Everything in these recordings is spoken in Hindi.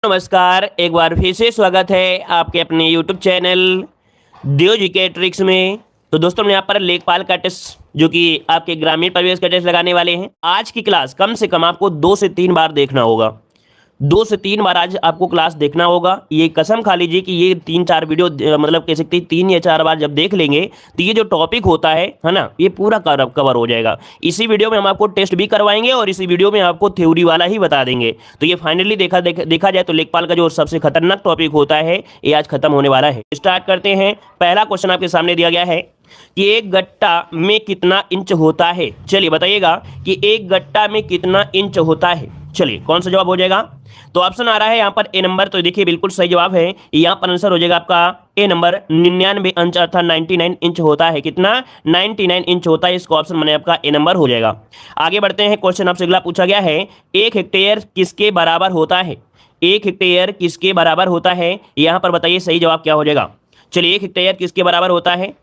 नमस्कार, एक बार फिर से स्वागत है आपके अपने YouTube चैनल देव जीके ट्रिक्स में। तो दोस्तों, हम यहाँ पर लेखपाल का टेस्ट जो कि आपके ग्रामीण परिवेश का टेस्ट लगाने वाले हैं। आज की क्लास कम से कम आपको 2 से 3 बार देखना होगा। 2 से 3 बार आज आपको क्लास देखना होगा। ये कसम खा लीजिए कि ये 3-4 वीडियो मतलब कह सकते हैं 3 या 4 बार जब देख लेंगे तो ये जो टॉपिक होता है ना, ये पूरा कवर हो जाएगा। इसी वीडियो में हम आपको टेस्ट भी करवाएंगे और इसी वीडियो में आपको थ्योरी वाला ही बता देंगे। तो ये फाइनली देखा जाए तो लेखपाल का जो सबसे खतरनाक टॉपिक होता है ये आज खत्म होने वाला है। स्टार्ट करते हैं। पहला क्वेश्चन आपके सामने दिया गया है कि एक गट्टा में कितना इंच होता है। चलिए बताइएगा कि एक गट्टा में कितना इंच होता है। चलिए कौन सा जवाब हो जाएगा? तो ऑप्शन आ रहा है यहाँ पर ए नंबर। तो देखिए बिल्कुल सही जवाब है। यहाँ पर आंसर हो जाएगा आपका ए नंबर। 99 इंच अर्थात 99 इंच होता है। कितना? 99 इंच होता है। इसका ऑप्शन माने आपका ए नंबर हो जाएगा। आगे बढ़ते हैं। क्वेश्चन आपसे अगला पूछा गया है, 1 हेक्टेयर किसके बराबर होता है? 1 हेक्टेयर किसके बराबर होता है? यहाँ पर बताइए सही जवाब क्या हो जाएगा। चलिए 1 हेक्टेयर किसके बराबर होता है?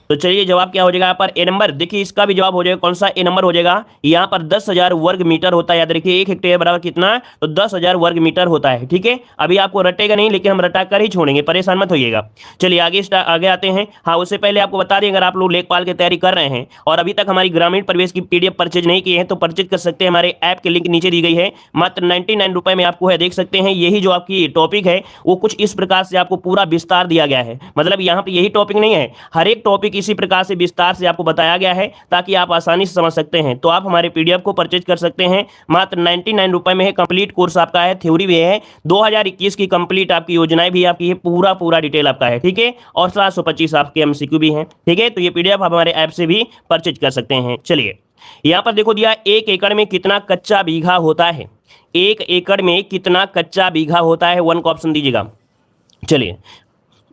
तो चलिए जवाब क्या हो जाएगा यहाँ पर ए नंबर। देखिए इसका भी जवाब हो जाएगा कौन सा? ए नंबर हो जाएगा। यहाँ पर 10,000 वर्ग मीटर होता है। याद रखिए 1 हेक्टेयर बराबर कितना? तो 10,000 वर्ग मीटर होता है। ठीक है, अभी आपको रटेगा नहीं लेकिन हम रटा कर ही छोड़ेंगे, परेशान मत होइएगा। चलिए आगे आते हैं। हाँ, उससे पहले आपको बता दें, अगर आप लोग लेखपाल की तैयारी कर रहे हैं और अभी तक हमारी ग्रामीण परिवेश की PDF परचेज नहीं किए हैं तो परचेज कर सकते हैं। हमारे ऐप के लिंक नीचे दी गई है। मात्र 99 रुपए में आपको है, देख सकते हैं। यही जो आपकी टॉपिक है वो कुछ इस प्रकार से आपको पूरा विस्तार दिया गया है। मतलब यहाँ पे यही टॉपिक नहीं है, हर एक टॉपिक इसी प्रकार से विस्तार से आपको बताया गया है ताकि आप आसानी से समझ सकते हैं। तो आप हमारे PDF को परचेज कर सकते हैं। मात्र 99 रुपए में है। कंप्लीट कोर्स आपका है, थ्योरी भी है, 2021 की कंप्लीट आपकी योजनाएं भी आपकी है, पूरा डिटेल आपका है। ठीक है, और 725 आपके MCQ भी हैं। ठीक है, तो ये PDF आप हमारे ऐप से भी परचेज कर सकते हैं। चलिए यहां पर देखो दिया, 1 एकड़ में कितना कच्चा बीघा होता है? 1 एकड़ में कितना कच्चा बीघा होता है? 1 का ऑप्शन दीजिएगा। चलिए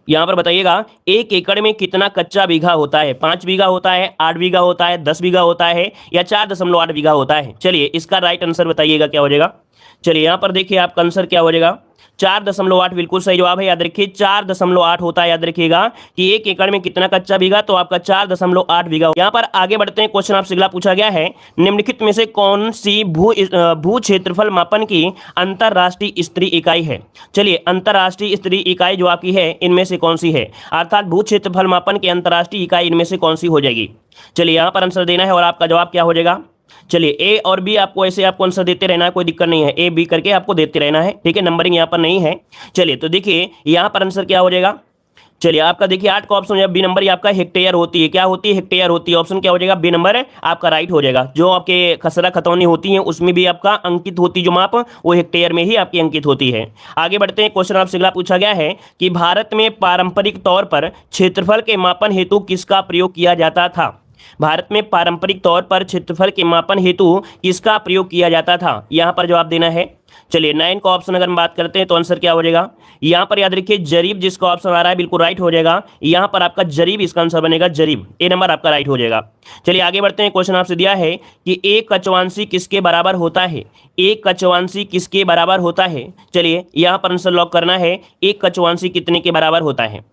यहां पर बताइएगा 1 एकड़ में कितना कच्चा बीघा होता है? 5 बीघा होता है, 8 बीघा होता है, 10 बीघा होता है या 4.8 बीघा होता है? चलिए इसका राइट आंसर बताइएगा क्या हो जाएगा। चलिए यहां पर देखिए आपका आंसर क्या हो जाएगा। 4.8 बिल्कुल सही जवाब है। याद रखिए 4.8 होता है। याद रखिएगा कि 1 एकड़ में कितना कच्चा बीघा, तो आपका 4.8 बीघा। यहाँ पर आगे बढ़ते हैं। क्वेश्चन आपसे अगला पूछा गया है, निम्नलिखित में से कौन सी भू क्षेत्रफल मापन की अंतरराष्ट्रीय स्तरीय इकाई है? चलिए अंतरराष्ट्रीय स्तरीय इकाई जो आपकी है इनमें से कौन सी है? अर्थात भू क्षेत्रफल मापन की अंतरराष्ट्रीय इकाई इनमें से कौन सी हो जाएगी? चलिए यहाँ पर आंसर देना है और आपका जवाब क्या हो जाएगा। चलिए ए और बी आपको ऐसे आपको आंसर देते रहना है, कोई दिक्कत नहीं है। ए बी करके आपको देते रहना है। ठीक है, नंबरिंग यहाँ पर नहीं है। चलिए तो देखिए यहाँ पर आंसर क्या हो जाएगा। चलिए आपका देखिए 8 का ऑप्शन बी नंबर आपका हेक्टेयर होती है। क्या होती है? हेक्टेयर होती है। ऑप्शन क्या हो जाएगा? बी नंबर आपका राइट हो जाएगा। जो आपके खसरा खतौनी होती है उसमें भी आपका अंकित होती जो माप, वो हेक्टेयर में ही आपकी अंकित होती है। आगे बढ़ते हैं। क्वेश्चन आपसे अगला पूछा गया है कि भारत में पारंपरिक तौर पर क्षेत्रफल के मापन हेतु किसका प्रयोग किया जाता था? भारत में पारंपरिक तौर पर क्षेत्रफल के मापन हेतु किसका प्रयोग किया जाता था? यहां पर जवाब देना है। चलिए 9 का ऑप्शन अगर हम बात करते हैं तो आंसर क्या हो जाएगा। यहां पर याद रखिए जरीब, जिसका ऑप्शन आ रहा है बिल्कुल राइट हो जाएगा। यहां पर आपका जरीब इसका आंसर बनेगा, जरीब। ए नंबर आपका राइट हो जाएगा। चलिए आगे बढ़ते हैं। क्वेश्चन आपसे दिया है कि 1 कचवांशी किसके बराबर होता है? 1 कचवांशी किसके बराबर होता है? चलिए यहां पर आंसर लॉक करना है। 1 कचवांशी कितने के बराबर होता है?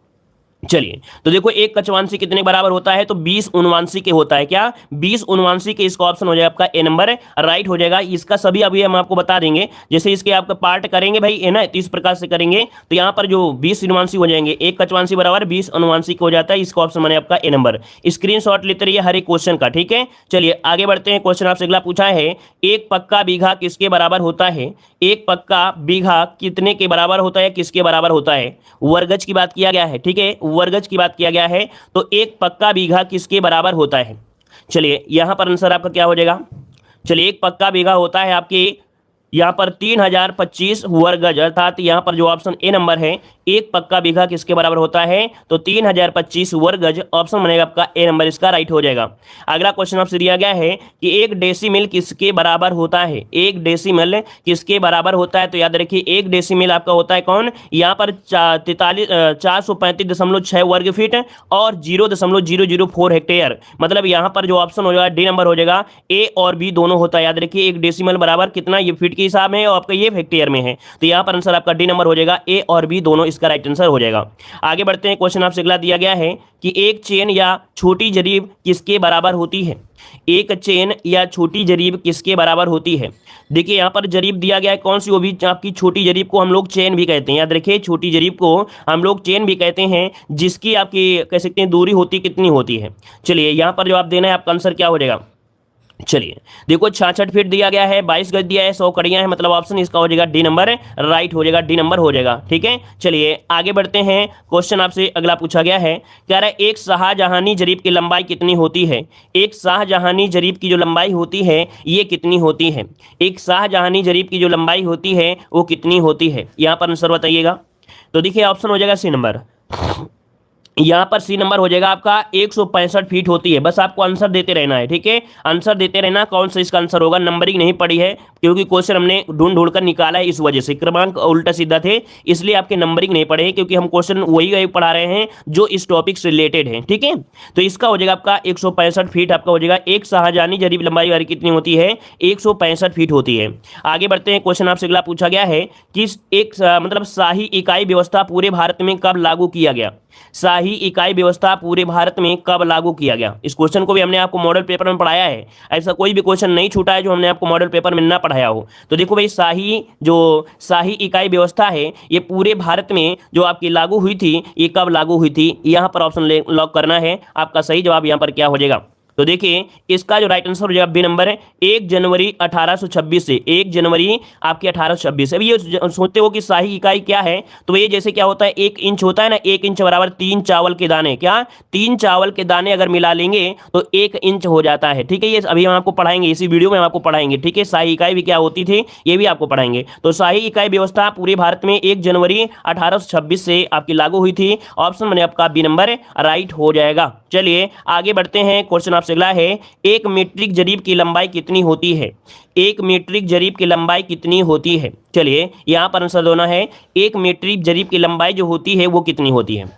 चलिए तो देखो 1 कचवांशी कितने के बराबर होता है? तो 20 उनवांशी के होता है। क्या? 20 उनवांशी के। इसका ऑप्शन हो जाएगा आपका ए नंबर राइट हो जाएगा। इसका सभी अभी हम आपको बता देंगे, जैसे इसके आपका पार्ट करेंगे भाई है ना, तो इस प्रकार से करेंगे तो यहाँ पर जो 20 उनवांशी हो जाएंगे, 1 कचवांशी बराबर 20 अनुवांशिक हो जाता है। इसका ऑप्शन माने आपका ए नंबर। स्क्रीनशॉट लेते रहिए हर एक क्वेश्चन का। ठीक है, चलिए आगे बढ़ते हैं। क्वेश्चन आपसे अगला पूछा है, 1 पक्का बीघा किसके बराबर होता है? 1 पक्का बीघा कितने के बराबर होता है, किसके बराबर होता है? वर्गज की बात किया गया है। ठीक है, वर्गज की बात किया गया है। तो 1 पक्का बीघा किसके बराबर होता है? चलिए यहां पर आंसर आपका क्या हो जाएगा। चलिए 1 पक्का बीघा होता है आपके यहाँ पर 3025 वर्ग गज। अर्थात यहाँ पर जो ऑप्शन ए नंबर है, 1 पक्का बीघा किसके बराबर होता है? तो 3025 वर्ग गज। ऑप्शन बनेगा आपका ए नंबर, इसका राइट हो जाएगा। अगला क्वेश्चन आपसे दिया गया है कि 1 डेसीमिल किसके बराबर होता है? 1 डेसीमिल किसके बराबर होता है? तो याद रखिए 1 डेसीमिल आपका होता है कौन? यहाँ पर 435.6 वर्ग फीट और 0.004 हेक्टेयर। मतलब यहाँ पर जो ऑप्शन हो जाएगा डी नंबर हो जाएगा। ए और बी दोनों होता है। याद रखिए 1 डेसीमिल बराबर कितना? ये फीट की के हिसाब में है और आपका ये हेक्टेयर में है। तो यहाँ पर आंसर आपका डी नंबर हो जाएगा, ए और बी दोनों इसका राइट आंसर हो जाएगा। आगे बढ़ते हैं, क्वेश्चन आपसे अगला दिया गया है कि एक चेन या छोटी जरीब किसके बराबर होती है। एक चेन या छोटी जरीब किसके बराबर होती है। देखिए यहाँ पर जरीब दिया गया है कौन सी, वो भी आपकी छोटी जरीब को हम लोग चेन भी कहते हैं। याद रखिए छोटी जरीब को हम लोग चेन भी कहते हैं, जिसकी आपकी कह सकते हैं दूरी होती कितनी होती है। चलिए यहाँ पर जवाब देना है, आपका आंसर क्या हो जाएगा। चलिए देखो 66 फीट दिया गया है, 22 गज दिया है, 100 कड़ियां है, मतलब ऑप्शन इसका हो जाएगा डी नंबर, राइट हो जाएगा, डी नंबर हो जाएगा। ठीक है, चलिए आगे बढ़ते हैं। क्वेश्चन आपसे अगला पूछा गया है, कह रहा है एक शाहजहानी जरीब की लंबाई कितनी होती है। एक शाहजहानी जरीब की जो लंबाई होती है ये कितनी होती है। एक शाहजहानी जरीब की जो लंबाई होती है वो कितनी होती है, यहाँ पर आंसर बताइएगा। तो देखिए ऑप्शन हो जाएगा सी नंबर, यहाँ पर सी नंबर हो जाएगा आपका 165 फीट होती है। बस आपको आंसर देते रहना है, ठीक है, आंसर देते रहना। कौन सा इसका आंसर होगा, नंबरिंग नहीं पड़ी है क्योंकि क्वेश्चन हमने ढूंढ कर निकाला है, इस वजह से क्रमांक उल्टा सीधा थे, इसलिए आपके नंबरिंग नहीं पड़े हैं, क्योंकि हम क्वेश्चन वही पढ़ा रहे हैं जो इस टॉपिक से रिलेटेड है। ठीक है, तो इसका हो जाएगा आपका 165 फीट आपका हो जाएगा। एक शाहजहानी जरीब लंबाई वाली कितनी होती है, 165 फीट होती है। आगे बढ़ते हैं, क्वेश्चन आपसे अगला पूछा गया है कि एक मतलब शाही इकाई व्यवस्था पूरे भारत में कब लागू किया गया। शाही इकाई व्यवस्था पूरे भारत में कब लागू किया गया। इस क्वेश्चन को भी हमने आपको मॉडल पेपर में पढ़ाया है, ऐसा कोई भी क्वेश्चन नहीं छूटा है जो हमने आपको मॉडल पेपर में ना पढ़ाया हो। तो देखो भाई शाही इकाई व्यवस्था है ये पूरे भारत में जो आपकी लागू हुई थी, ये कब लागू हुई थी, यहाँ पर ऑप्शन लॉक करना है। आपका सही जवाब यहाँ पर क्या हो जाएगा। तो देखिए इसका जो राइट आंसर हो जाएगा बी नंबर है, 1 जनवरी 1826 से। 1 जनवरी आपकी 1826। अभी ये सोचते हो कि शाही इकाई क्या है, तो ये जैसे क्या होता है 1 इंच होता है ना, 1 इंच बराबर 3 चावल के दाने। क्या 3 चावल के दाने अगर मिला लेंगे तो 1 इंच हो जाता है। ठीक है, ये अभी हम आपको पढ़ाएंगे, इसी वीडियो में हम आपको पढ़ाएंगे। ठीक है, शाही इकाई भी क्या होती थी ये भी आपको पढ़ाएंगे। तो शाही इकाई व्यवस्था पूरे भारत में 1 जनवरी 1826 से आपकी लागू हुई थी। ऑप्शन मैंने आपका बी नंबर राइट हो जाएगा। चलिए आगे बढ़ते हैं, क्वेश्चन आपसे अगला है, एक मीट्रिक जरीब की लंबाई कितनी होती है। एक मीट्रिक जरीब की लंबाई कितनी होती है। चलिए यहां पर आंसर देना है, एक मीट्रिक जरीब की लंबाई जो होती है वो कितनी होती है।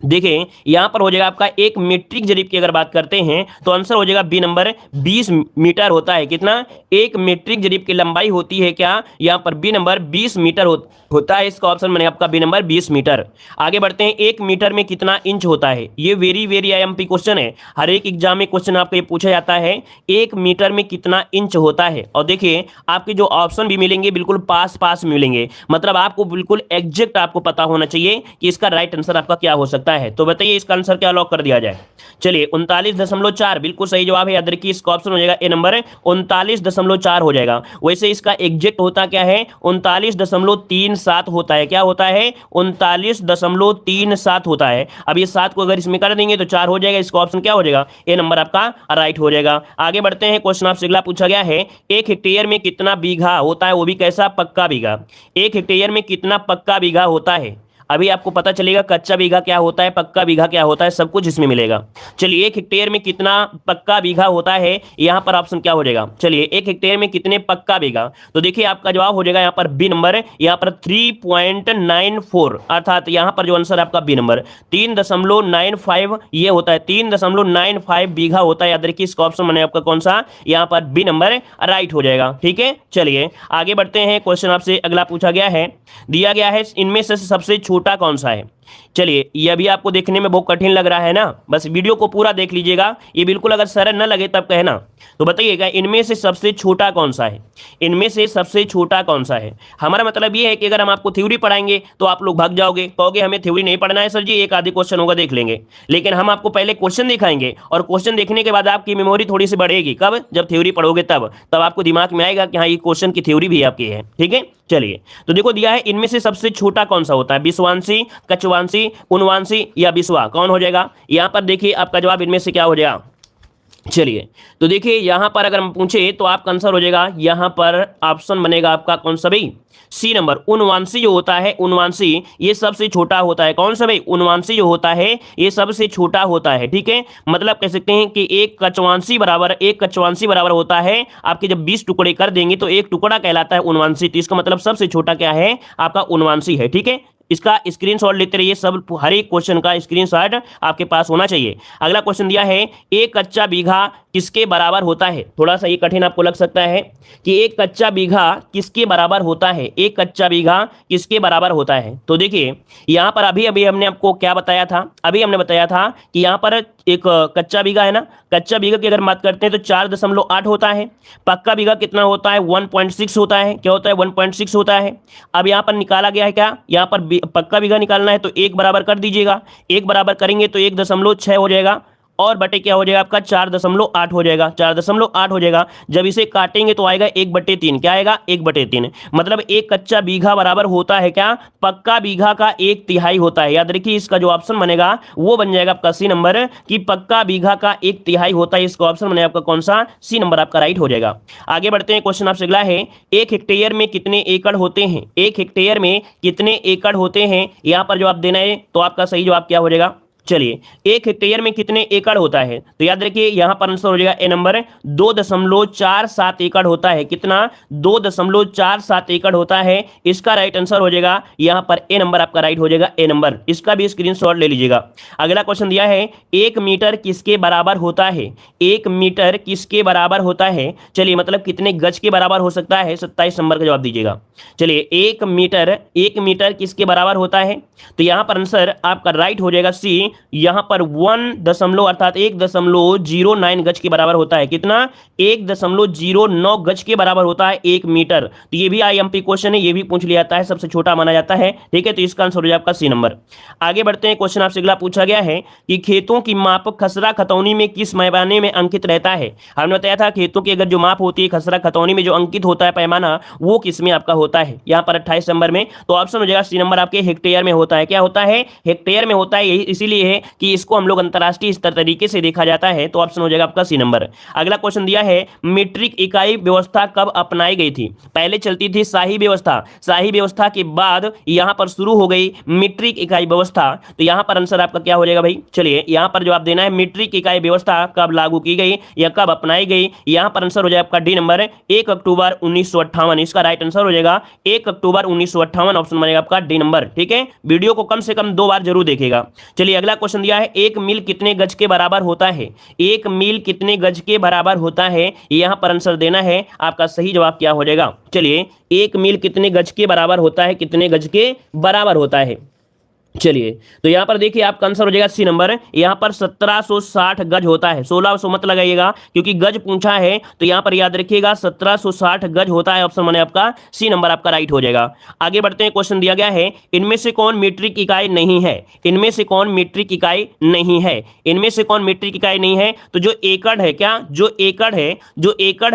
देखिए यहां पर हो जाएगा आपका एक मीट्रिक जरीब की अगर बात करते हैं तो आंसर हो जाएगा बी नंबर, 20 मीटर होता है। कितना, एक मीट्रिक जरीब की लंबाई होती है क्या, यहां पर बी नंबर 20 मीटर होता है। इसका ऑप्शन मैंने आपका बी नंबर 20 मीटर। आगे बढ़ते हैं, एक मीटर में कितना इंच होता है। ये वेरी आईएमपी क्वेश्चन है, हर एक एग्जाम में क्वेश्चन आपको ये पूछा जाता है, एक मीटर में कितना इंच होता है। और देखिए आपके जो ऑप्शन भी मिलेंगे बिल्कुल पास मिलेंगे, मतलब आपको बिल्कुल एग्जैक्ट आपको पता होना चाहिए कि इसका राइट आंसर आपका क्या हो सकता है। तो बताइए इसका आंसर क्या लॉक कर दिया जाए। चलिए 39.4 बिल्कुल सही जवाब है। याद रखिए इसका ऑप्शन हो जाएगा ए नंबर, 39.4 हो जाएगा। वैसे इसका एग्जैक्ट होता क्या है, 39.37 होता है। क्या होता है, 39.37 होता है। अब ये 7 को अगर इसमें कर देंगे तो 4 हो जाएगा। इसका ऑप्शन क्या हो जाएगा, ए नंबर आपका राइट हो जाएगा। आगे बढ़ते हैं, क्वेश्चन आपसे अगला पूछा गया है, एक हेक्टेयर में कितना बीघा होता है, वो भी कैसा, पक्का बीघा। एक हेक्टेयर में कितना पक्का बीघा होता है। अभी आपको पता चलेगा कच्चा बीघा क्या होता है, पक्का बीघा क्या होता है, सब कुछ इसमें मिलेगा। चलिए एक हेक्टेयर में कितना पक्का बीघा होता है, यहां पर ऑप्शन क्या हो जाएगा। चलिए एक हेक्टेयर में कितने पक्का बीघा, तो देखिए आपका जवाब हो जाएगा यहां पर बी नंबर, यहां पर 3.94, अर्थात यहां पर जो आंसर आपका बी नंबर 3.95 ये होता है, 3.95 बीघा होता है। याद रखिए इसका ऑप्शन मैंने आपका कौन सा, यहां पर बी नंबर राइट हो जाएगा। ठीक है, चलिए आगे बढ़ते हैं, क्वेश्चन आपसे अगला पूछा गया है, दिया गया है इनमें से सबसे छोटा कौन सा है। चलिए ये भी आपको देखने में बहुत कठिन लग रहा है ना, बस वीडियो को पूरा देख लीजिएगा, ये बिल्कुल अगर सरल न लगे तब कहना। तो बताइएगा इनमें से सबसे छोटा कौन सा है, इनमें से सबसे छोटा कौन सा है। हमारा मतलब ये है कि अगर हम आपको थ्योरी पढ़ाएंगे तो आप लोग भाग जाओगे, कहोगे हमें थ्योरी नहीं पढ़ना है सर जी, एक आधे क्वेश्चन होगा देख लेंगे। लेकिन हम आपको पहले क्वेश्चन दिखाएंगे और क्वेश्चन देखने के बाद आपकी मेमोरी थोड़ी सी बढ़ेगी। कब, जब थ्योरी पढ़ोगे तब आपको दिमाग में आएगा कि हाँ ये क्वेश्चन की थ्योरी भी आपकी है। ठीक है, चलिए तो देखो दिया है इनमें से सबसे छोटा कौन सा होता है, विषवांशी, कछवांशी, उनवांशी या बिस्वा, कौन हो जाएगा। यहां पर देखिए आपका जवाब इनमें से क्या हो जाएगा। चलिए तो देखिए यहां पर अगर हम पूछे तो आपका आंसर हो जाएगा, यहां पर ऑप्शन बनेगा आपका कौन सा भाई, सी नंबर। उनवांशी जो होता है, उनवांशी ये सबसे छोटा होता है। कौन सा भाई, उनवांशी जो होता है ये सबसे छोटा होता है। ठीक है, मतलब कह सकते हैं कि एक कछवांशी बराबर होता है आपके, जब 20 टुकड़े कर देंगे तो एक टुकड़ा कहलाता है उनवांशी। तो इसका मतलब सबसे छोटा क्या है, आपका उनवांशी है। ठीक है, इसका स्क्रीनशॉट लेते रहिए, सब हर एक क्वेश्चन का स्क्रीनशॉट आपके पास होना चाहिए। अगला क्वेश्चन दिया है, एक कच्चा बीघा किसके बराबर होता है? थोड़ा सा ये कठिन आपको लग सकता है कि एक कच्चा बीघा किसके बराबर होता है, एक कच्चा बीघा किसके बराबर होता है। तो देखिए यहाँ पर अभी अभी हमने आपको क्या बताया था, अभी हमने बताया था कि यहाँ पर एक कच्चा बीघा है ना, कच्चा बीघा की अगर बात करते हैं तो 4.8 होता है। पक्का बीघा कितना होता है? 1.6 होता है। क्या होता है? 1.6 होता है। अब यहाँ पर निकाला गया है क्या, यहाँ पर पक्का बीघा निकालना है तो 1 बराबर कर दीजिएगा, 1 बराबर करेंगे तो 1.6 हो जाएगा और बटे क्या हो जाएगा आपका 4.8 हो जाएगा, 4.8 हो जाएगा। जब इसे काटेंगे तो आएगा 1/3। क्या आएगा? 1/3। मतलब एक कच्चा बीघा बराबर होता है क्या? पक्का बीघा का 1/3 होता है। याद रखिए इसका जो ऑप्शन बनेगा वो बन जाएगा आपका सी नंबर, कि पक्का बीघा का 1/3 होता है। इसका ऑप्शन बनेगा आपका कौन सा? सी नंबर आपका राइट हो जाएगा। आगे बढ़ते हैं, क्वेश्चन आपसे अगला है, 1 हेक्टेयर में कितने एकड़ होते हैं? 1 हेक्टेयर में कितने एकड़ होते हैं? यहाँ पर जवाब देना है तो आपका सही जवाब क्या हो जाएगा? चलिए 1 हेक्टेयर में कितने एकड़ होता है? तो याद रखिए यहां पर आंसर हो जाएगा ए नंबर, 2.47 एकड़ होता है। कितना? 2.47 एकड़ होता है। इसका राइट आंसर हो जाएगा यहां पर ए नंबर आपका राइट हो जाएगा, ए नंबर। इसका भी स्क्रीनशॉट ले लीजिएगा। अगला क्वेश्चन दिया है, 1 मीटर किसके बराबर होता है? 1 मीटर किसके बराबर होता है? चलिए मतलब कितने गज के बराबर हो सकता है? 27 नंबर का जवाब दीजिएगा। चलिए 1 मीटर किसके बराबर होता है? तो यहां पर आंसर आपका राइट हो जाएगा सी, यहां पर 1.09 गज के बराबर होता है। कितना? 1.09 गज के बराबर होता है 1 मीटर। तो ये भी आईएमपी क्वेश्चन है, ये भी पूछ लिया जाता है, सबसे छोटा माना जाता है। ठीक है, तो इसका आंसर हो जाएगा आपका सी नंबर। आगे बढ़ते हैं, क्वेश्चन आपसे अगला पूछा गया है कि खेतों की माप खसरा खतौनी में किस पैमाने में अंकित रहता है? हमने बताया था खेतों की अगर जो माप होती है खसरा खतौनी में जो अंकित होता है पैमाना, वो किसमें आपका होता है? यहाँ पर 28 नंबर में। तो ऑप्शन हो जाएगा सी नंबर आपके हेक्टेयर में होता है। क्या होता है? हेक्टेयर में होता है। यही इसीलिए है कि इसको हम लोग अंतरराष्ट्रीय स्तर तरीके से देखा जाता है। तो ऑप्शन हो जाएगा आपका सी नंबर। अगला क्वेश्चन दिया है, मीट्रिक इकाई व्यवस्था कब अपनाई गई थी? पहले चलती थी शाही व्यवस्था, शाही व्यवस्था के बाद यहां पर शुरू हो गई मीट्रिक इकाई व्यवस्था। तो यहां पर आंसर आपका क्या हो जाएगा भाई? चलिए यहां पर जवाब देना है, मीट्रिक इकाई व्यवस्था कब लागू की गई या कब अपनाई गई? यहां पर आंसर हो जाएगा आपका डी नंबर, 1 अक्टूबर 1958। इसका राइट आंसर हो जाएगा 1 अक्टूबर 1958, ऑप्शन बनेगा आपका डी नंबर। ठीक है, वीडियो को कम से कम 2 बार जरूर देखिएगा। चलिए अगला क्वेश्चन दिया है, 1 मील कितने गज के बराबर होता है? 1 मील कितने गज के बराबर होता है? यहां पर आंसर देना है, आपका सही जवाब क्या हो जाएगा? चलिए 1 मील कितने गज के बराबर होता है? कितने गज के बराबर होता है? चलिए तो यहां पर देखिए आपका आंसर हो जाएगा सी नंबर, यहां पर 1760 गज होता है। 1600 मत लगाइएगा क्योंकि गज पूछा है, तो यहां पर याद रखिएगा 1760 गज होता है। ऑप्शन बने आपका सी नंबर आपका राइट हो जाएगा। आगे बढ़ते हैं, क्वेश्चन दिया गया है, इनमें से कौन मीट्रिक इकाई नहीं है? इनमें से कौन मीट्रिक इकाई नहीं है? इनमें से कौन मीट्रिक इकाई नहीं है? तो जो एकड़ है, क्या जो एकड़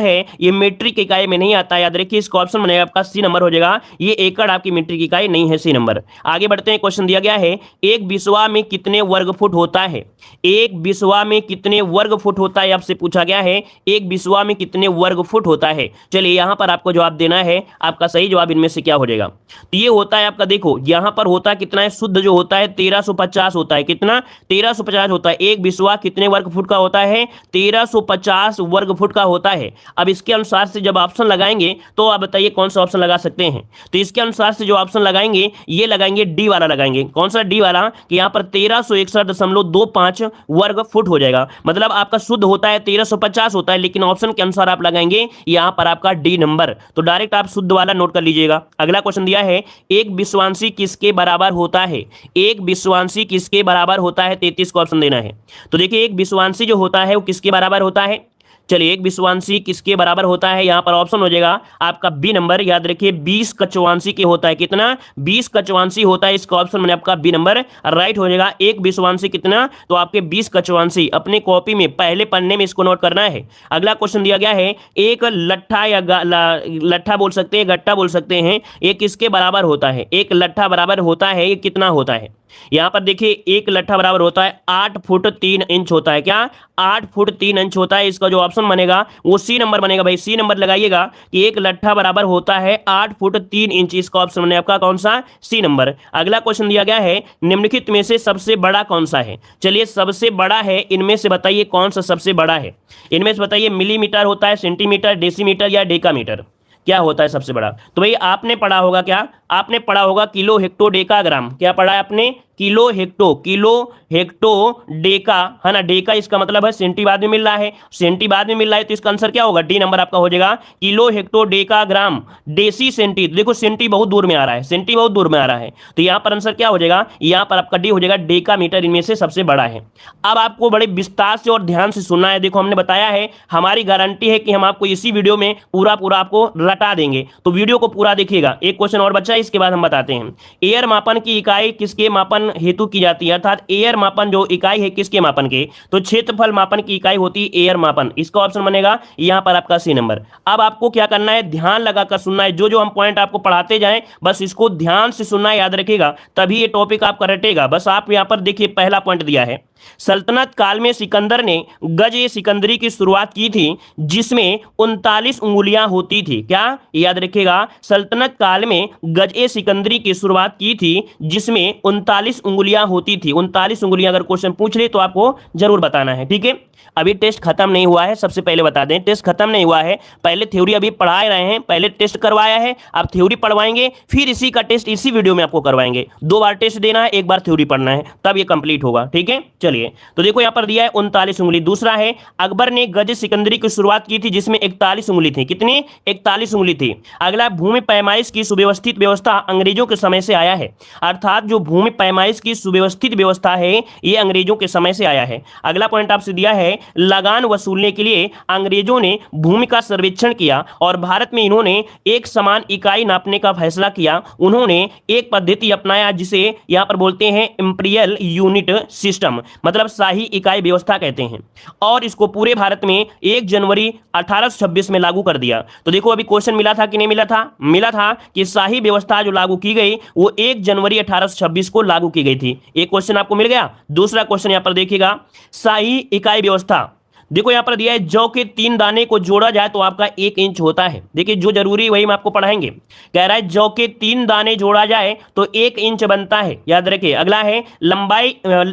है ये मीट्रिक इकाई में नहीं आता। याद रखिए इसका ऑप्शन बनेगा आपका सी नंबर हो जाएगा, ये एकड़ आपकी मीट्रिक इकाई नहीं है, सी नंबर। आगे बढ़ते हैं, क्वेश्चन दिया है, 1 बिस्वा में कितने वर्ग फुट होता है? 1 बिस्वा में कितने वर्ग फुट होता है आपसे पूछा गया है, 1 बिस्वा में कितने वर्ग फुट होता है? चलिए यहां पर आपको जवाब देना है, आपका सही जवाब इनमें से क्या हो जाएगा? तो ये होता है आपका, देखो यहां पर होता कितना है, शुद्ध जो होता है 1350 होता है। कितना? 1350 होता है। 1 बिस्वा कितने वर्ग फुट का होता है? 1350 वर्ग फुट का होता है। अब इसके अनुसार से जब ऑप्शन लगाएंगे तो आप बताइए कौन सा ऑप्शन लगा सकते हैं? तो इसके अनुसार से जो ऑप्शन लगाएंगे ये लगाएंगे डी वाला लगाएंगे। कौन सा? डी वाला, कि यहां पर 1361.25 वर्ग फुट हो जाएगा। मतलब आपका शुद्ध होता है 1350 होता है, लेकिन ऑप्शन के अनुसार आप लगाएंगे यहां पर आपका डी नंबर। तो डायरेक्ट आप शुद्ध वाला नोट कर लीजिएगा। अगला क्वेश्चन दिया है, 1 विश्वांशी किसके बराबर होता है? 1 विश्वांशी किसके बराबर होता है? 33 का ऑप्शन देना है। तो देखिए 1 विश्वांशी जो होता है वो किसके बराबर होता है? चलिए 1 विश्वांशी किसके बराबर होता है? यहां पर ऑप्शन हो जाएगा आपका बी नंबर। याद रखिए 20 कचवांशी के होता है। कितना? 20 कचवांशी होता है। इसका ऑप्शन मैंने आपका बी नंबर राइट हो जाएगा। 1 विश्वांशी कितना? तो आपके 20 कचवांशी। अपने कॉपी में पहले पन्ने में इसको नोट करना है। अगला क्वेश्चन दिया गया है, एक लट्ठा या लट्ठा बोल सकते हैं, गट्टा बोल सकते हैं, ये किसके बराबर होता है? एक लट्ठा बराबर होता है, ये कितना होता है? यहां पर देखिए एक लट्ठा बराबर होता है 8 फुट 3 इंच होता है। क्या? 8 फुट 3 इंच होता है। इसका जो ऑप्शन बनेगा वो सी नंबर बनेगा भाई। सी नंबर लगाइएगा कि एक लट्ठा बराबर होता है 8 फुट 3 इंच। इसका ऑप्शन बने आपका कौन सा? सी नंबर। अगला क्वेश्चन दिया गया है, निम्नलिखित में से सबसे बड़ा कौन सा है? चलिए सबसे बड़ा है, इनमें से बताइए कौन सा सबसे बड़ा है? इनमें से बताइए, मिलीमीटर होता है, सेंटीमीटर, डेसीमीटर या डेकामीटर? क्या होता है सबसे बड़ा? तो भाई आपने पढ़ा होगा क्या? आपने पढ़ा होगा किलो हेक्टो डेकाग्राम। क्या पढ़ा है आपने? किलो हेक्टो डेका, है ना। डेका इसका मतलब है सेंटी बाद में मिल रहा है, सेंटी बाद में मिल रहा है, तो इसका आंसर क्या होगा? डी नंबर आपका हो जाएगा। Kilo hecto decagram deci centi. देखो सेंटी बहुत दूर में आ रहा है, सेंटी बहुत दूर में आ रहा है, तो यहाँ पर आंसर क्या हो जाएगा? यहाँ पर आपका डी हो जाएगा। डेका मीटर इनमें से सबसे बड़ा है। अब आपको बड़े विस्तार से और ध्यान से सुनना है। देखो हमने बताया है, हमारी गारंटी है कि हम आपको इसी वीडियो में पूरा आपको रटा देंगे, तो वीडियो को पूरा देखिएगा। एक क्वेश्चन और बचा है, इसके बाद हम बताते हैं। एयर मापन की इकाई किसके मापन हेतु की जाती है? अर्थात एयर मापन जो इकाई है किसके मापन के? तो क्षेत्रफल मापन की इकाई होती है एयर मापन। इसका ऑप्शन बनेगा यहाँ पर आपका सी नंबर। अब आपको क्या करना है? ध्यान लगाकर सुनना है। जो जो हम पॉइंट आपको पढ़ाते जाएं बस इसको ध्यान से सुनना है, याद रखिएगा, तभी ये टॉपिक आपका रटेगा। बस आप यहाँ पर देखिए, पहला पॉइंट दिया है, सल्तनत काल में सिकंदर ने गज ए सिकंदरी की शुरुआत की थी जिसमें 39 उंगलियां होती थी। क्या? याद रखिएगा, सल्तनत काल में गज ए सिकंदरी की शुरुआत की थी जिसमें 39 उंगलियां होती थी। 39 उंगलियां अगर क्वेश्चन पूछ ले तो आपको जरूर बताना है, ठीक है। अभी टेस्ट खत्म नहीं हुआ है, सबसे पहले बता दें, टेस्ट खत्म नहीं हुआ है। पहले थ्योरी अभी पढ़ा रहे हैं, पहले टेस्ट करवाया है, अब थ्योरी पढ़वाएंगे, फिर इसी का टेस्ट इसी वीडियो में आपको करवाएंगे। 2 बार टेस्ट देना है, 1 बार थ्योरी पढ़ना है, तब ये कंप्लीट होगा, ठीक है। चलिए, तो देखो यहाँ पर दिया है 39 उंगली। दूसरा है, अकबर ने गज सिकंदरी की शुरुआत की थी जिसमें 41 उंगली थी। कितनी? 41 उंगली थी। अगला, भूमि पैमाइश की सुव्यवस्थित व्यवस्था अंग्रेजों के समय से आया है। अर्थात जो भूमि पैमाइश की सुव्यवस्थित व्यवस्था है ये अंग्रेजों के समय से आया है। अगला पॉइंट आपसे दिया है, लगान वसूलने के लिए अंग्रेजों ने भूमि का सर्वेक्षण किया और भारत में इन्होंने एक समान इकाई नापने का फैसला किया। उन्होंने एक पद्धति अपनाया जिसे यहां पर बोलते हैं इंपीरियल यूनिट सिस्टम, मतलब शाही इकाई व्यवस्था कहते हैं, और इसको पूरे भारत में 1 जनवरी 1826 में लागू कर दिया। तो देखो अभी क्वेश्चन मिला था कि नहीं मिला था? मिला था कि शाही व्यवस्था जो लागू की गई वो 1 जनवरी 1826 को लागू की गई थी। एक क्वेश्चन आपको मिल गया। दूसरा क्वेश्चन यहां पर देखिएगा, शाही इकाई व्यवस्था। देखो यहां पर दिया है, जौ के 3 दाने को जोड़ा जाए तो आपका 1 इंच होता है। देखिए जो जरूरी वही हम आपको पढ़ाएंगे। कह रहा है जौ के 3 दाने जोड़ा जाए तो 1 इंच बनता है, याद रखिए। अगला है, लंबाई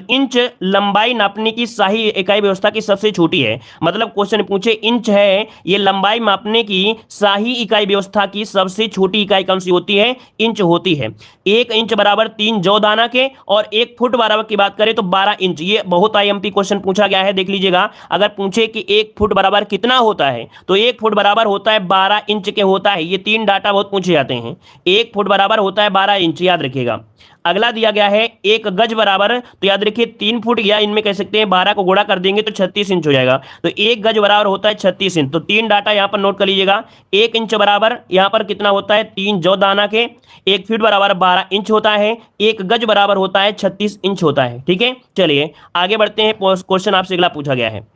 इंच लंबाई नापने की शाही इकाई व्यवस्था की सबसे छोटी है। मतलब क्वेश्चन पूछे इंच है, ये लंबाई मापने की शाही इकाई व्यवस्था की सबसे छोटी इकाई कौन सी होती है? इंच होती है। 1 इंच बराबर 3 जौ दाना के, और 1 फुट बराबर की बात करें तो 12 इंच। ये बहुत IMP क्वेश्चन पूछा गया है, देख लीजिएगा। अगर पूछे कि 1 फुट बराबर कितना होता है तो 1 फुट बराबर होता है 12 इंच के होता है। ये 3 डाटा बहुत पूछे जाते हैं। 1 फुट बराबर होता है 12 इंच, याद रखिएगा। अगला दिया गया है 1 गज बराबर, तो याद रखिए 3 फुट, या इनमें कह सकते हैं 12 को गुणा कर देंगे तो 36 इंच हो जाएगा। तो 1 गज बराबर होता है 36 इंच। तो 3 डाटा यहां पर नोट कर लीजिएगा। 1 इंच बराबर यहां पर कितना होता है? 3 जौ दाना के। 1 फीट बराबर 12 इंच होता है। 1 गज बराबर होता है 36 इंच होता है, ठीक है। चलिए आगे बढ़ते हैं, क्वेश्चन आपसे अगला पूछा गया है।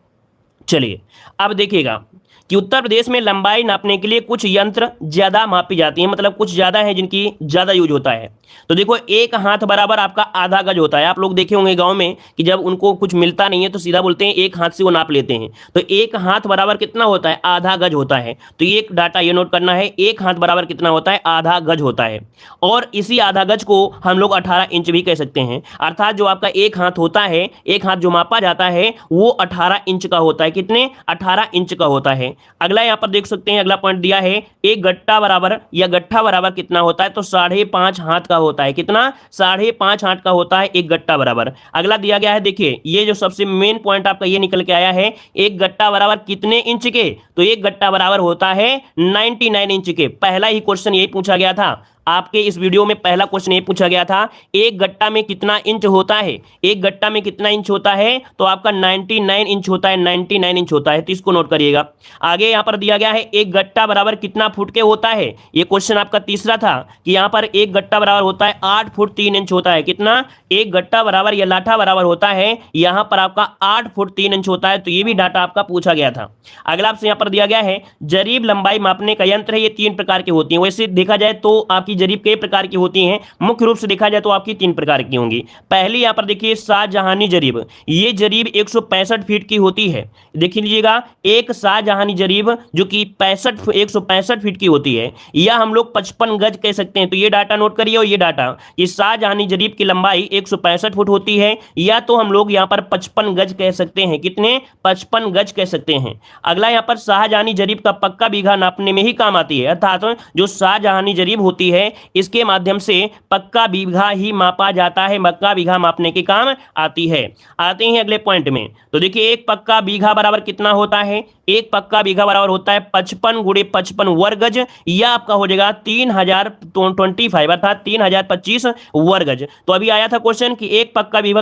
चलिए अब देखिएगा कि उत्तर प्रदेश में लंबाई नापने के लिए कुछ यंत्र ज्यादा मापी जाती हैं, मतलब कुछ ज्यादा है जिनकी ज्यादा यूज होता है। तो देखो 1 हाथ बराबर आपका आधा गज होता है। आप लोग देखे होंगे गांव में कि जब उनको कुछ मिलता नहीं है तो सीधा बोलते हैं 1 हाथ से वो नाप लेते हैं। तो 1 हाथ बराबर कितना होता है? आधा गज होता है। तो ये डाटा ये नोट करना है, 1 हाथ बराबर कितना होता है? आधा गज होता है। और इसी आधा गज को हम लोग 18 इंच भी कह सकते हैं। अर्थात जो आपका 1 हाथ होता है, 1 हाथ जो मापा जाता है वो 18 इंच का होता है। कितने? 18 इंच का होता है। अगला यहां पर देख सकते हैं, अगला पॉइंट दिया है, एक गट्टा बराबर या गट्ठा बराबर कितना होता है? तो 5.5 हाथ का होता है। कितना? 5.5 हाथ का होता है एक गट्टा बराबर। अगला दिया गया है, देखिए ये जो सबसे मेन पॉइंट आपका ये निकल के आया है, एक गट्टा बराबर कितने इंच के? तो एक गट्टा बराबर होता है 99 इंच के। पहला ही क्वेश्चन यही पूछा गया था आपके इस वीडियो में। पहला क्वेश्चन ये पूछा गया था, एक गट्टा में कितना इंच होता है? एक गट्टा में कितना इंच होता है? तो आपका 99 इंच होता है, 99 इंच होता है। तो इसको नोट करिएगा। आगे यहां पर दिया गया है, एक गट्टा बराबर कितना फुट के होता है? ये क्वेश्चन आपका तीसरा था कि यहां पर एक गट्टा बराबर होता है 8 फुट 3 इंच होता है। कितना? एक गट्टा बराबर या लाठा बराबर होता है यहां पर आपका 8 फुट 3 इंच होता है। तो ये भी डाटा आपका पूछा गया था। अगला आपसे यहां पर दिया गया है, जरीब लंबाई मापने का यंत्र है, ये 3 प्रकार के होती है। वैसे देखा जाए तो आपकी जरीब कई प्रकार की होती हैं, मुख्य रूप से देखा जाए तो आपकी 3 प्रकार की होंगी। पहली यहाँ पर देखिए शाहजहानी जरीब, ये जरीब 165 फीट की होती है। देख लीजिएगा, एक शाहजहानी जरीब जो कि 165 फीट की होती है, या हम लोग 55 गज कह सकते हैं। तो ये डाटा नोट करिए, और ये डाटा कि शाहजहानी जरीब की लंबाई 165 फुट होती है, या तो हम लोग यहाँ पर 55 गज कह सकते हैं। कितने? 55 गज कह सकते हैं। अगला यहाँ पर शाहजहानी जरीब का पक्का बीघा नापने में ही काम आती है, अर्थात जो शाहजहानी जरीब होती है इसके माध्यम से पक्का बीघा ही मापा जाता है, पक्का बीघा मापने के काम आती है। आते हैं अगले पॉइंट में। तो देखिए एक पक्का बीघा बराबर कितना होता है? एक पक्का बीघा बराबर होता है 55 गुणे 55 वर्ग गज, या आपका हो जाएगा 3025 अर्थात 3025 वर्ग गज। तो अभी आया था क्वेश्चन कि एक पक्का बीघा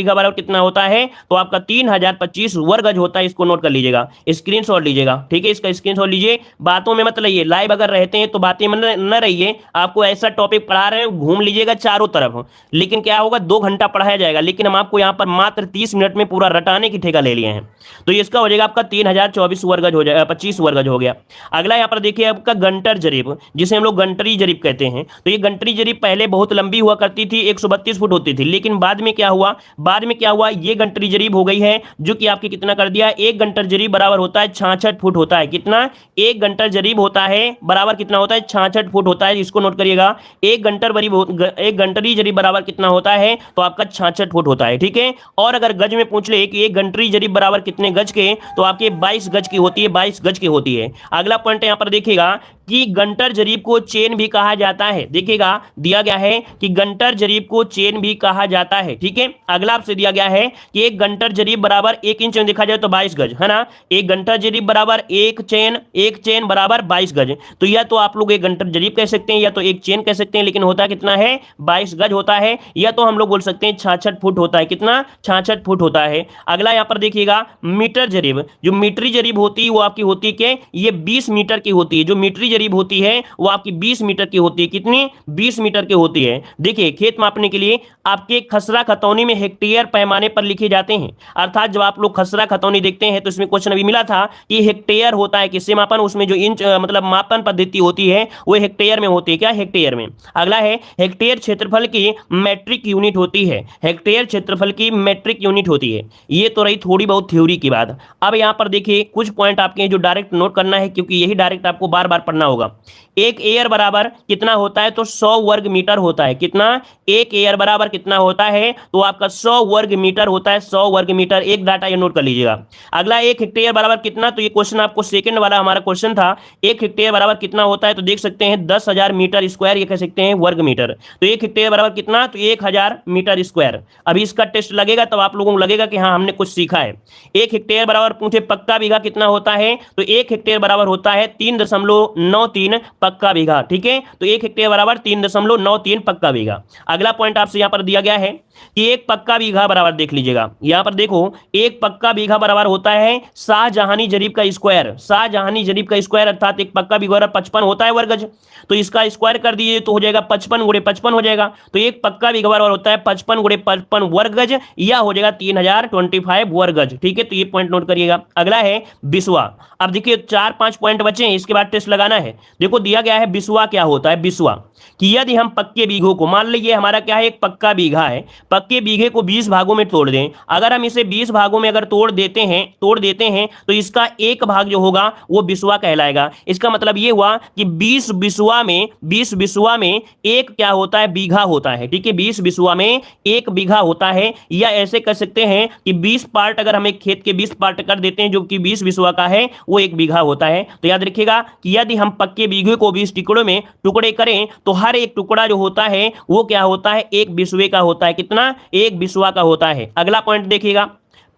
बराबर कितना होता है, तो आपका 3025 वर्ग गज होता है। इसको नोट कर लीजिएगा, स्क्रीनशॉट लीजिएगा, ठीक है, इसका स्क्रीनशॉट लीजिए। बातों में मत रहिए, लाइव अगर रहते हैं तो बातें में न रहिए। आपको ऐसा टॉपिक पढ़ा रहे हैं, घूम लीजिएगा चारों तरफ, लेकिन क्या होगा 2 घंटा पढ़ाया जाएगा, लेकिन हम आपको यहाँ पर मात्र 30 मिनट में पूरा रटाने की ठेका ले लिए हैं। तो इसका हो जाएगा आपका 3024 वर्ग गज हो जाएगा, 25 वर्ग गज हो गया। अगला यहाँ पर देखिए आपका गंटर जरीब, जिसे हम लोग गंटरी जरीब कहते हैं। तो ये गंटरी जरीब पहले बहुत लंबी हुआ करती थी, 132 फुट होती थी, लेकिन बाद में क्या हुआ, ये गंटरी जरीब हो गई है, जो कि आपके कितना कर दिया, एक गंटर जरीब बराबर होता है 66 फुट होता है। कितना? एक गंटर जरीब होता है बराबर कितना होता है? 66 फुट होता है। इसको नोट करिएगा, एक गंटरी जरीब बराबर कितना होता है, तो आपका 66 फुट होता है, ठीक है। और अगर गज में पूछ ले कि एक गंटरी जरीब बराबर कितने गज के, तो आपके 22 गज की होती है, 22 गज की होती है। अगला पॉइंट यहां पर देखिएगा कि गंटर जरीब को चेन भी कहा जाता है। देखिएगा दिया गया है कि गंटर जरीब को चेन भी कहा जाता है, ठीक है। अगला आपसे दिया गया है कि एक गंटर जरीब बराबर 1 इंच में देखा जाए तो 22 गज है ना। एक गंटर जरीब बराबर एक चेन बराबर 22 गज। तो या तो आप लोग एक गंटर जरीब कह सकते हैं, या तो एक चेन कह सकते हैं, लेकिन होता कितना है? 22 गज होता है। या तो हम लोग बोल सकते हैं 66 फुट होता है। कितना? 66 फुट होता है। अगला यहां पर देखिएगा मीटर जरीब, जो मीटरी जरीब होती है वो आपकी होती है ये 20 मीटर की होती है। जो मीटरी जरीब होती है वो आपकी 20 मीटर की होती है। कितनी? 20 मीटर की होती है। देखिए खेत मापने के लिए आपके खसरा खतौनी में हेक्टेयर पैमाने पर लिखे जाते हैं, अर्थात जब आप लोग खसरा खतौनी देखते हैं तो इसमें क्वेश्चन अभी मिला था कि हेक्टेयर होता है किससे मापन, उसमें जो इंच मतलब मापन पद्धति होती है वो हेक्टेयर में होती है। क्या? हेक्टेयर में। अगला है हेक्टेयर क्षेत्रफल की मैट्रिक यूनिट होती है। हेक्टेयर क्षेत्रफल की मैट्रिक यूनिट होती है। ये तो रही थोड़ी बहुत थ्योरी की बात। अब यहां पर देखिए कुछ पॉइंट आपके जो डायरेक्ट नोट करना है, क्योंकि यही डायरेक्ट आपको बार बार पढ़ना होगा। एक एयर बराबर कितना होता है, तो 100 वर्ग मीटर होता है। कितना? एक एयर बराबर कितना होता है, तो आपका 100 वर्ग मीटर होता है। 100 वर्ग मीटर, एक डाटा ये नोट कर लीजिएगा। अगला एक हेक्टेयर बराबर कितना, तो ये क्वेश्चन आपको सेकंड वाला हमारा क्वेश्चन था, एक हेक्टेयर बराबर कितना होता है, तो देख सकते हैं 10,000 मीटर स्क्वायर, ये कह सकते हैं वर्ग मीटर। तो एक हेक्टेयर बराबर कितना, तो 1000 मीटर स्क्वायर। अभी इसका टेस्ट लगेगा तब आप लोगों को लगेगा कि हाँ हमने कुछ सीखा है। एक हेक्टेयर बराबर पूछे पक्का बीघा कितना होता है, तो एक हेक्टेयर बराबर होता है 3.93 पक्का बीघा, ठीक है। तो एक हेक्टेयर बराबर 3.93 पक्का बीघा। अगला पॉइंट आपसे यहां पर दिया गया है कि एक पक्का बीघा बराबर, देख लीजिएगा यहां पर देखो, एक पक्का बीघा बराबर होता है शाहजहानी जरीब का स्क्वायर। शाहजहानी जरीब का स्क्वायर अर्थात एक पक्का बीघा बराबर 55 होता है वर्ग गज, तो इसका स्क्वायर कर दीजिए तो हो जाएगा 55 गुणे 55 हो जाएगा। तो एक पक्का बीघा बराबर होता है 55 गुणे 55 वर्ग गज, या हो जाएगा 3025 वर्ग गज, ठीक है। तो ये पॉइंट नोट करिएगा। अगला है बिस्वा। अब देखिए 4-5 पॉइंट बचे हैं, इसके बाद टेस्ट लगाना है। देखो दिया गया है बिस्वा क्या होता है। बिस्वा कि यदि हम पक्के बीघों को, मान लीजिए हमारा क्या है, एक पक्का बीघा है, पक्के बीघे को 20 भागों में तोड़ दें। अगर हम इसे 20 भागों में अगर तोड़ देते हैं तो इसका एक भाग जो होगा वो बिस्वा कहलाएगा। इसका मतलब ये हुआ कि 20 बिस्वा में एक क्या होता है, बीघा होता है, ठीक है। 20 बिस्वा में एक बीघा होता है, या ऐसे कह सकते हैं कि 20 पार्ट अगर हम एक खेत के 20 पार्ट कर देते हैं जो कि 20 बिस्वा का है, वो एक बीघा होता है। तो याद रखिएगा कि यदि हम पक्के बीघे को 20 टुकड़ों में टुकड़े करें तो हर एक टुकड़ा जो होता है वो क्या होता है, एक बिस्वे का होता है। कितना? एक बिस्वा का होता है। अगला पॉइंट देखिएगा,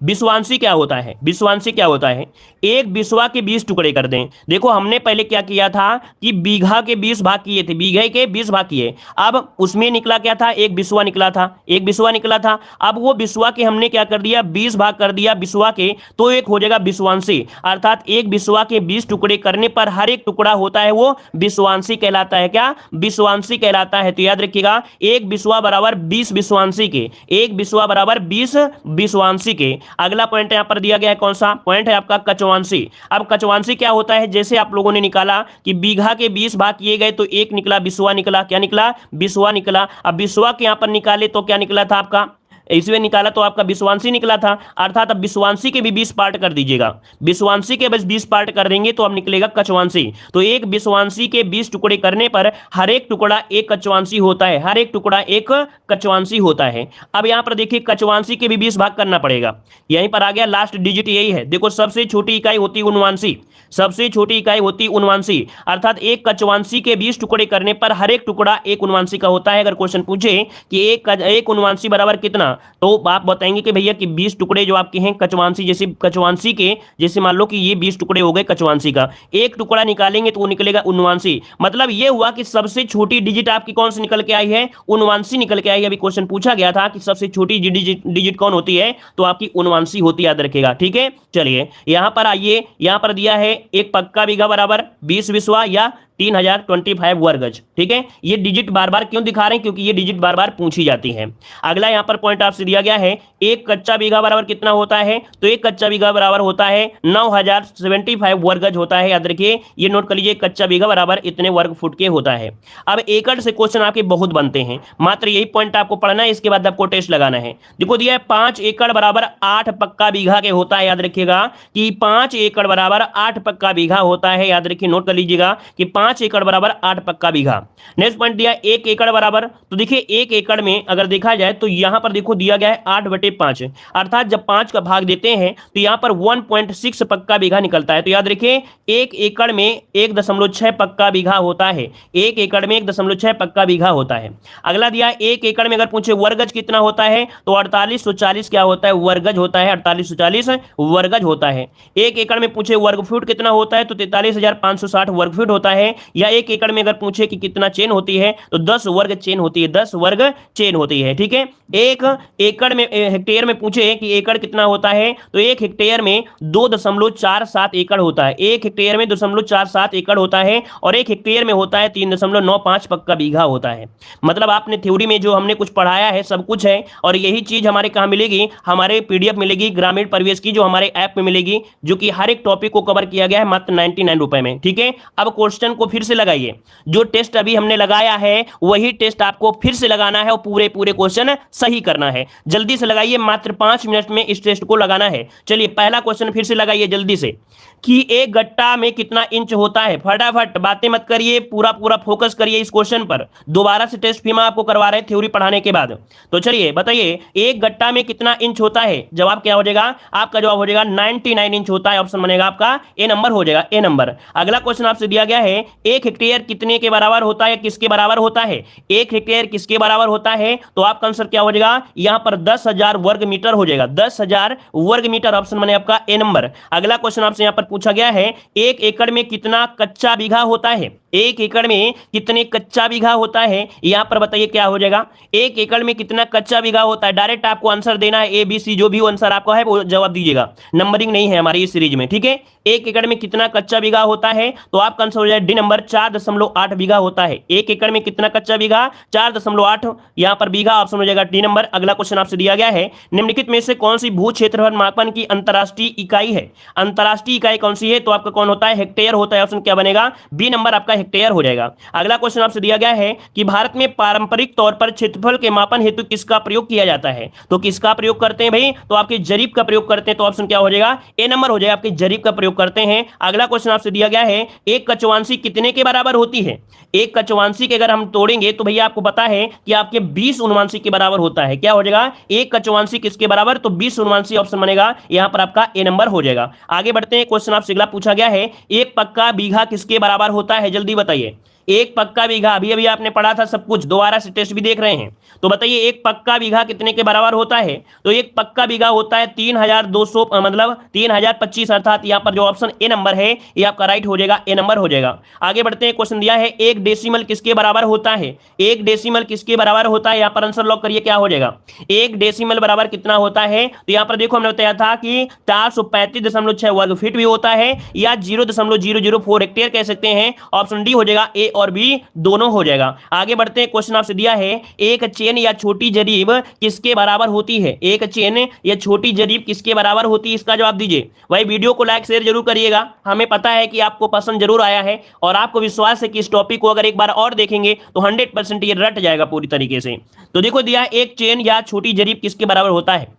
बिस्वांशी क्या होता है। बिस्वांशी क्या होता है, एक बिस्वा के 20 टुकड़े कर दें। देखो हमने पहले क्या किया था कि बीघा के 20 भाग किए थे, बीघे के 20 भाग किए। अब उसमें निकला क्या था, एक बिस्वा निकला था, एक बिस्वा निकला था। अब वो बिस्वा के हमने क्या कर दिया, 20 भाग कर दिया बिस्वा के, तो एक हो जाएगा बिस्वांशी। अर्थात एक बिस्वा के 20 टुकड़े करने पर हर एक टुकड़ा होता है वो बिस्वांशी कहलाता है। क्या? बिस्वांशी कहलाता है। तो याद रखिएगा एक बिस्वा बराबर 20 बिस्वांशी के, एक बिस्वा बराबर 20 बिस्वांशी के। अगला पॉइंट यहाँ पर दिया गया है, कौन सा पॉइंट है आपका, कचवांशी। अब कचवांशी क्या होता है, जैसे आप लोगों ने निकाला कि बीघा के 20 भाग किए गए तो एक निकला, बिस्वा निकला, क्या निकला, बिस्वा निकला। अब बिस्वा के यहाँ पर निकाले तो क्या निकला था आपका, इसमें निकाला तो आपका विश्वांशी निकला था, अर्थात अब विश्वांशी के भी 20 पार्ट कर दीजिएगा, विश्वांशी के बस 20 पार्ट कर देंगे तो अब निकलेगा कचवांशी। तो एक विश्वांशी के 20 टुकड़े करने पर हर एक टुकड़ा एक कचवांशी होता है, हर एक टुकड़ा एक कचवांशी होता है। अब यहां पर देखिए कचवांशी के भी 20 भाग करना पड़ेगा, यहीं पर आ गया लास्ट डिजिट यही है। देखो सबसे छोटी इकाई होती है उनवांशी, सबसे छोटी इकाई होती उनवांशी, अर्थात एक कचवांशी के 20 टुकड़े करने पर हर एक टुकड़ा एक उनवांशी का होता है। अगर क्वेश्चन पूछे कि एक उनवांशी बराबर कितना, तो आप बताएंगे कि भैया कि 20 टुकड़े जो आपके हैं कचवांशी, जैसे कचवांशी के, जैसे मान लो कि ये 20 टुकड़े हो गए कचवांशी का, एक टुकड़ा निकालेंगे तो वो निकलेगा उनवांशी। मतलब ये हुआ कि सबसे छोटी डिजिट आपकी कौन सी निकल के आई है, उनवांशी निकल के आई है। अभी क्वेश्चन पूछा गया था कि सबसे छोटी डिजिट कौन होती है, तो आपकी उनवांशी होती है, याद रखेगा, ठीक है। चलिए यहां पर आइए, यहां पर दिया है एक पक्का बीघा बराबर 20 बिस्वा या 3025 वर्ग गज, ठीक है। ये डिजिट बार बार क्यों दिखा रहे हैं, क्योंकि ये डिजिट बार बार पूछी जाती है। अगला यहां पर पॉइंट आपसे दिया गया है, एक कच्चा बीघा बराबर कितना होता है, तो एक कच्चा बीघा बराबर होता है 9075 वर्ग गज होता है, याद रखिए, ये नोट कर लीजिए, कच्चा बीघा बराबर इतने वर्ग फुट के होता है। अब एकड़ से क्वेश्चन आपके बहुत बनते हैं, मात्र यही पॉइंट आपको पढ़ना है, इसके बाद आपको टेस्ट लगाना है। देखो दिया है 5 एकड़ बराबर 8 पक्का बीघा के होता है, याद रखिएगा कि 5 एकड़ बराबर 8 पक्का बीघा होता है, याद रखिए, नोट कर लीजिएगा कि 5 एकड़ बराबर 8 पक्का बीघा। नेक्स्ट पॉइंट दिया 1 एकड़ बराबर, तो देखिए 1 एकड़ में अगर देखा जाए तो यहां पर देखो दिया गया है 8/5, अर्थात जब 5 का भाग देते हैं तो यहां पर 1.6 पक्का बीघा निकलता है। तो याद रखिए 1 एकड़ में 1.6 पक्का बीघा होता है, 1 एकड़ में 1.6 पक्का बीघा होता है। अगला दिया 1 एकड़ में अगर पूछे वर्गज कितना होता है, तो 4840 क्या होता है, वर्गज होता है, 4840 वर्गज होता है। 1 एकड़ में पूछे वर्ग फुट कितना होता है, तो 43560 वर्ग फुट होता है। या 1 एकड़ में अगर पूछे कि कितना चेन होती है, तो 10 वर्ग चेन होती है, 10 वर्ग चेन होती है, ठीक है। 1 एकड़ में हेक्टेयर में पूछे कि एकड़ कितना होता है, तो 1 हेक्टेयर में 2.47 एकड़ होता है, 1 हेक्टेयर में 2.47 एकड़ होता है, और 1 हेक्टेयर में होता है 3.95 पक्का बीघा होता है। मतलब आपने थ्योरी में जो हमने कुछ पढ़ाया है सब कुछ है, और यही चीज हमारे कहाँ मिलेगी, हमारे PDF मिलेगी ग्रामीण परिवेश की, जो हमारे ऐप में मिलेगी, जो कि हर एक टॉपिक को कवर किया गया है मात्र 99 रुपए में, ठीक है। अब क्वेश्चन को फिर से लगाइए, जो टेस्ट अभी हमने लगाया है वही टेस्ट आपको फिर से लगाना है, और पूरे क्वेश्चन सही करना है। जल्दी से लगाइए, मात्र 5 मिनट में इस टेस्ट को लगाना है। चलिए पहला क्वेश्चन फिर से लगाइए जल्दी से, कि एक गट्टा में कितना इंच होता है। फटाफट बातें मत करिए, पूरा फोकस करिए इस क्वेश्चन पर। दोबारा से टेस्ट फिर आपको करवा रहे हैं थ्योरी पढ़ाने के बाद। तो चलिए बताइए, एक गट्टा में कितना इंच होता है। जवाब क्या हो जाएगा, आपका जवाब हो जाएगा 99 इंच होता है। ऑप्शन बनेगा आपका ए नंबर हो जाएगा, ए नंबर। अगला क्वेश्चन आपसे दिया गया है, 1 हेक्टेयर कितने के बराबर होता है, किसके बराबर होता है, 1 हेक्टेयर किसके बराबर होता है, तो आपका आंसर क्या हो जाएगा, यहां पर 10,000 वर्ग मीटर हो जाएगा, 10,000 वर्ग मीटर। ऑप्शन बने आपका ए नंबर। अगला क्वेश्चन आपसे यहां पर पूछा गया है, 1 एकड़ में कितना कच्चा बीघा होता है, 1 एकड़ में कितने कच्चा बीघा होता है, यहां पर बताइए क्या हो जाएगा, 1 एकड़ में कितना कच्चा बीघा होता है। डायरेक्ट आपको आंसर देना है, ए बी सी जो भी आंसर आपका है वो जवाब दीजिएगा, नंबरिंग नहीं है हमारी इस सीरीज में, ठीक है। 1 एकड़ में कितना कच्चा बीघा होता है, तो आपका आंसर हो जाएगा डी नंबर, 4.8 बीघा होता है। 1 एकड़ में कितना कच्चा बीघा, 4.8 यहां पर बीघा, ऑप्शन हो जाएगा डी नंबर। अगला क्वेश्चन आपसे दिया गया है, निम्नलिखित में से कौन सी भू क्षेत्रफल मापन की अंतरराष्ट्रीय इकाई है। अंतरराष्ट्रीय इकाई कौन सी है, तो आपका कौन होता है, हेक्टेयर होता है। ऑप्शन क्या बनेगा, बी नंबर आपका हेक्टेयर हो जाएगा। अगला क्वेश्चन आपसे दिया गया है कि भारत में पारंपरिक तौर पर क्षेत्रफल के मापन हेतु किसका प्रयोग किया जाता है, तो किसका प्रयोग करते हैं भाई, तो आपके जरीब का प्रयोग करते हैं। तो ऑप्शन क्या हो जाएगा, ए नंबर हो जाएगा, आपके जरीब का प्रयोग करते हैं। अगला क्वेश्चन आपसे दिया गया है, एक कचवांशी कितने के बराबर होती है। एक कचवांशी के अगर हम तोड़ेंगे तो भैया आपको पता है कि आपके 20 उनवांशी के बराबर होता है। क्या हो जाएगा, एक कचवांशी किसके बराबर, तो 20 उनवांशी। ऑप्शन बनेगा यहां पर आपका ए नंबर हो जाएगा। आगे बढ़ते हैं, क्वेश्चन आपसे अगला पूछा गया है, एक पक्का बीघा किसके बराबर होता है, जल्दी बताइए। एक पक्का बीघा, अभी अभी आपने पढ़ा था सब कुछ, दोबारा से टेस्ट भी देख रहे हैं, तो बताइए एक पक्का बीघा कितने के बराबर होता है। तो एक पक्का बीघा होता है 3200, मतलब 3025, अर्थात यहां पर जो ऑप्शन ए नंबर है ये आपका राइट हो जाएगा, ए नंबर हो जाएगा। आगे बढ़ते हैं, क्वेश्चन दिया है, एक डेसिमल किसके बराबर होता है। एक डेसिमल किसके बराबर होता है, यहां पर आंसर लॉक करिए, क्या हो जाएगा, एक डेसिमल बराबर कितना होता है। तो यहां पर देखो हमने बताया था कि 435.6 वर्ग फीट भी होता है, या 0.004 हेक्टेयर कह सकते हैं। ऑप्शन डी हो जाएगा, ए और बी दोनों हो जाएगा। आगे बढ़ते हैं, क्वेश्चन आपसे दिया है एक चेन या छोटी जरीब किसके बराबर होती है? एक चेन या छोटी जरीब किसके बराबर होती है, इसका जवाब दीजिए। भाई वीडियो को लाइक शेयर जरूर करिएगा, हमें पता है कि आपको पसंद जरूर आया है और आपको विश्वास है कि इस टॉपिक को अगर एक बार और देखेंगे तो 100% ये रट जाएगा पूरी तरीके से। तो देखो दिया एक चेन या छोटी जरीब किसके बराबर होता है।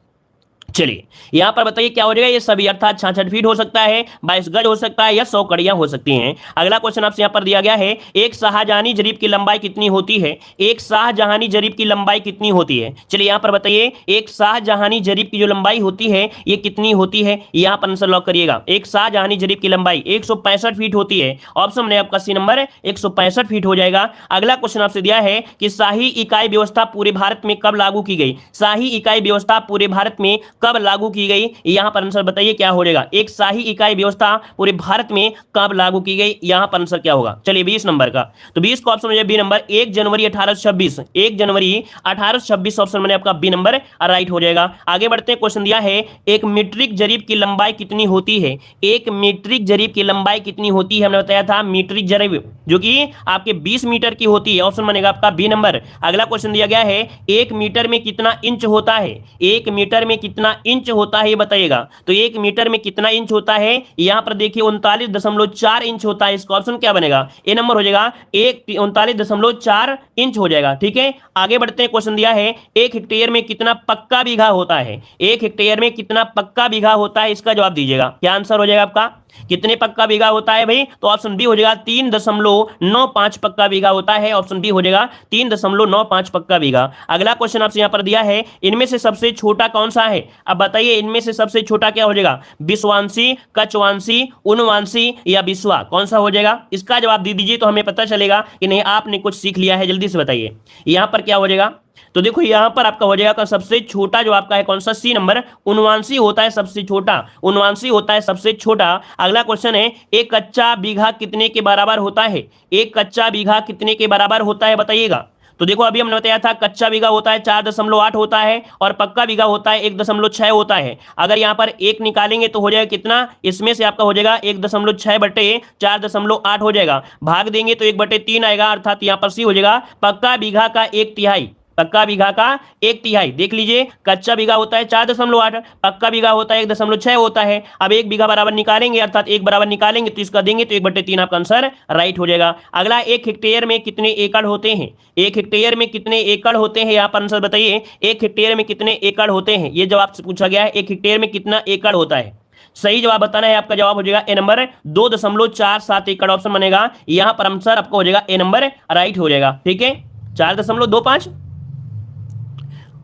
चलिए यहां पर बताइए क्या हो जाएगा, ये सभी अर्थात 66 फीट हो सकता है, 22 गज हो सकता है या 100 कड़ियां हो सकती हैं। अगला क्वेश्चन आपसे यहां पर दिया गया है एक शाहजहानी जरीब की लंबाई कितनी होती है? एक शाहजहानी जरीब की लंबाई कितनी होती है? चलिए यहां पर बताइए एक शाहजहानी जरीब की जो लंबाई होती है ये कितनी होती है, यहां पर आंसर लॉक करिएगा। एक शाहजहानी जरीब की लंबाई 165 फीट होती है। ऑप्शन में आपका सी नंबर 165 फीट हो जाएगा। अगला क्वेश्चन आपसे दिया है कि शाही इकाई व्यवस्था पूरे भारत में कब लागू की गई? शाही इकाई व्यवस्था पूरे भारत में कब लागू की गई, यहां पर आंसर बताइए क्या हो जाएगा। एक शाही इकाई व्यवस्था पूरे भारत में कब लागू की गई, यहां पर आंसर क्या होगा। चलिए 20 नंबर का, तो 20 का ऑप्शन हो जाए बी नंबर 1 जनवरी 1826। 1 जनवरी 1826 ऑप्शन में आपका बी नंबर राइट हो जाएगा। आगे बढ़ते हैं, क्वेश्चन दिया है एक मीट्रिक जरीब की लंबाई कितनी होती है? एक मीट्रिक जरीब की लंबाई कितनी होती है? हमने बताया था मीट्रिक जरीब जो कि आपके 20 मीटर की होती है। ऑप्शन बनेगा आपका बी नंबर। अगला क्वेश्चन दिया गया है 1 मीटर में कितना इंच होता है? 1 मीटर में कितना इंच होता है ये बताइएगा। तो 1 मीटर में कितना इंच होता है, यहां पर देखिए 39.4 इंच होता है। इसका ऑप्शन क्या बनेगा, ए नंबर हो जाएगा। 39.4 इंच हो जाएगा। ठीक है, आगे बढ़ते हैं, क्वेश्चन दिया है 1 हेक्टेयर में कितना पक्का बीघा होता है? 1 हेक्टेयर में कितना पक्का बीघा होता है, इसका जवाब दीजिएगा। क्या आंसर हो जाएगा आपका, कितने पक्का बीघा होता है भाई? तो ऑप्शन बी हो जाएगा 3.95 पक्का बीघा होता है। ऑप्शन बी हो जाएगा 3.95 पक्का बीघा। अगला क्वेश्चन आपसे यहां पर दिया है इनमें से सबसे छोटा कौन सा है? अब बताइए इनमें से सबसे छोटा क्या हो जाएगा, विश्वांशी, कछवांशी, उनवांशी या बिस्वा, कौन सा हो जाएगा? इसका जवाब दे दीजिए तो हमें पता चलेगा कि नहीं आपने कुछ सीख लिया है। जल्दी से बताइए यहां पर क्या हो जाएगा। तो देखो यहां पर आपका हो जाएगा सबसे छोटा जो आपका है कौन सा, सी नंबर, उनवांशी होता है सबसे छोटा। उनवांशी होता है सबसे छोटा। अगला क्वेश्चन है एक कच्चा बीघा कितने के बराबर होता है? एक कच्चा बीघा कितने के बराबर होता है बताइएगा। तो देखो अभी हमने बताया था कच्चा बीघा होता है 4.8 होता है और पक्का बीघा होता है 1.6 होता है। अगर यहाँ पर एक निकालेंगे तो हो जाएगा कितना, इसमें से आपका हो जाएगा 1.6 बटे 4.8 हो जाएगा। भाग देंगे तो 1/3 आएगा, अर्थात यहाँ पर सी हो जाएगा पक्का बीघा का 1/3। पक्का बीघा का 1/3 देख लीजिए, कच्चा बीघा होता है 4.8, पक्का बीघा होता है 1.6 होता है। अब एक बीघा बराबर निकालेंगे, अर्थात एक बराबर निकालेंगे तो इसका देंगे तो 1/3 आपका आंसर राइट हो जाएगा। अगला 1 हेक्टेयर में कितने एकड़ होते हैं? 1 हेक्टेयर में कितने एकड़ होते हैं, यहाँ पर आंसर बताइए। 1 हेक्टेयर में कितने एकड़ होते हैं, ये जवाब से पूछा गया है 1 हेक्टेयर में कितना एकड़ होता है। सही जवाब बताना है, आपका जवाब हो जाएगा ए नंबर 2.47 एकड़ ऑप्शन बनेगा। यहां पर आंसर आपको हो जाएगा ए नंबर राइट हो जाएगा। ठीक है, 4.25।